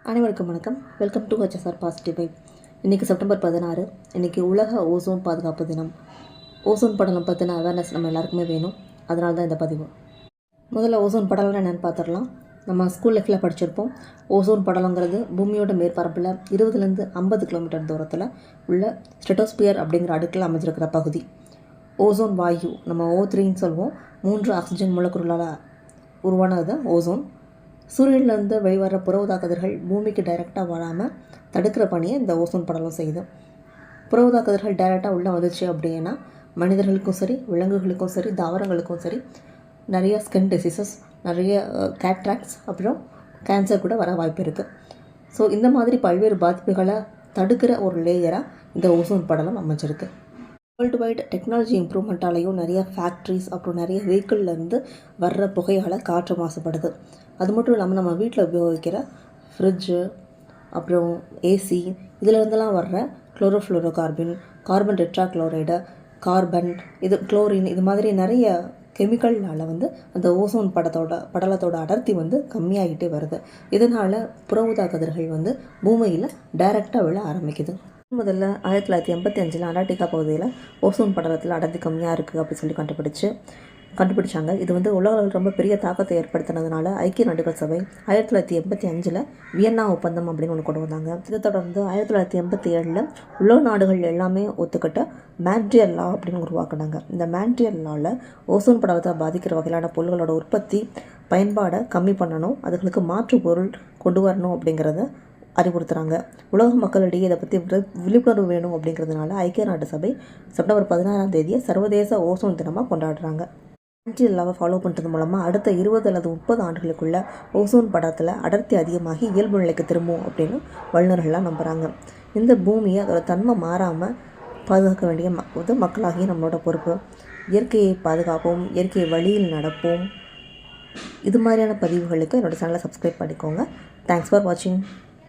அனைவருக்கும் வணக்கம். Welcome to HSR positive vibe. இன்றைக்கி செப்டம்பர் 16. இன்றைக்கி உலக ஓசோன் பாதுகாப்பு தினம். ஓசோன் படலம் பற்றின அவேர்னஸ் நம்ம எல்லாருக்குமே வேணும். அதனால தான் இந்த பதிவு. முதல்ல ஓசோன் படலம்னு என்னென்னு பார்த்துடலாம். நம்ம ஸ்கூல் லைஃப்பில் படிச்சிருப்போம். ஓசோன் படலங்கிறது பூமியோட மேற்பரப்பில் 20 50 கிலோமீட்டர் தூரத்தில் உள்ள ஸ்ட்ரெட்டோஸ்பியர் அப்படிங்கிற அடுக்கில் அமைஞ்சிருக்கிற பகுதி. ஓசோன் வாயு, நம்ம O3ன்னு சொல்லுவோம், 3 ஆக்சிஜன் மூலக்கூறுகளால் உருவானது ஓசோன். சூரியன்லேருந்து வெளிவர புற ஊதா கதிர்கள் பூமிக்கு டைரெக்டாக வராமல் தடுக்கிற பணியை இந்த ஓசோன் படலம் செய்யுது. புற ஊதா கதிர்கள் டைரெக்டாக உள்ளே வந்துச்சு அப்படின்னா மனிதர்களுக்கும் சரி, விலங்குகளுக்கும் சரி, தாவரங்களுக்கும் சரி நிறைய ஸ்கின் டிசீசஸ், நிறைய கேட்ராக்ட்ஸ், அப்புறம் கேன்சர் கூட வர வாய்ப்பு இருக்குது. ஸோ இந்த மாதிரி பல்வேறு பாதிப்புகளை தடுக்கிற ஒரு லேயராக இந்த ஓசோன் படலம் அமைஞ்சிருக்கு. வேர்ல்டு வைட் டெக்னாலஜி இம்ப்ரூவ்மெண்ட்டாலேயும் நிறைய ஃபேக்ட்ரிஸ், அப்புறம் நிறைய வெஹிக்கிள்லேருந்து வர்ற புகையால் காற்று மாசுபடுது. அது மட்டும் இல்லாமல் நம்ம வீட்டில் உபயோகிக்கிற ஃப்ரிட்ஜு, அப்புறம் ஏசி, இதிலேருந்துலாம் வர்ற chlorofluoro carbon, carbon tetrachloride, carbon, chlorine, இது மாதிரி நிறைய கெமிக்கல்னால் அந்த ஓசோன் படலத்தோட அடர்த்தி கம்மியாகிட்டே வருது. இதனால் புற ஊதா கதிர்கள் பூமியில் டைரெக்டாக விழ ஆரம்பிக்குது. முதல்ல 1985 அண்டார்டிகா பகுதியில் ஓசோன் படலத்தில் அடர்த்தி கம்மியாக இருக்குது அப்படின்னு சொல்லி கண்டுபிடிச்சாங்க. இது உலக அளவில் ரொம்ப பெரிய தாக்கத்தை ஏற்படுத்தினதுனால ஐக்கிய நாடுகள் சபை 1985 வியன்னா ஒப்பந்தம் அப்படின்னு ஒன்று கொண்டு வந்தாங்க. இதை தொடர்ந்து 1987 உலக நாடுகள் எல்லாமே ஒத்துக்கிட்ட மான்ட்ரியல் லா அப்படின்னு உருவாக்குனாங்க. இந்த மான்ட்ரியல் லாவில் ஓசோன் படலத்தை பாதிக்கிற வகையிலான பொருள்களோட உற்பத்தி பயன்பாடை கம்மி பண்ணணும், அதுகளுக்கு மாற்று பொருள் கொண்டு வரணும் அப்படிங்கிறத அறிவுறுத்துகிறாங்க. உலக மக்களிடையே இதை பற்றி விழிப்புணர்வு வேணும் அப்படிங்கிறதுனால ஐக்கிய நாடு சபை செப்டம்பர் 16 சர்வதேச ஓசோன் தினமாக கொண்டாடுறாங்க. மான்ட்ரியல் லாவை ஃபாலோ பண்ணுறது மூலமாக அடுத்த 20 அல்லது 30 ஆண்டுகளுக்குள்ள ஓசோன் படலத்தில் அடர்த்தி அதிகமாகி இயல்பு நிலைக்கு திரும்பும் அப்படின்னு வல்லுநர்கள்லாம் நம்புகிறாங்க. இந்த பூமியை அதோட தன்மை மாறாமல் பாதுகாக்க வேண்டிய மக்களாகிய நம்மளோட பொறுப்பு. இயற்கையை பாதுகாப்போம், இயற்கை வழியில் நடப்போம். இது மாதிரியான பதிவுகளுக்கு என்னோடய சேனலை சப்ஸ்கிரைப் பண்ணிக்கோங்க. தேங்க்ஸ் ஃபார் வாட்சிங்.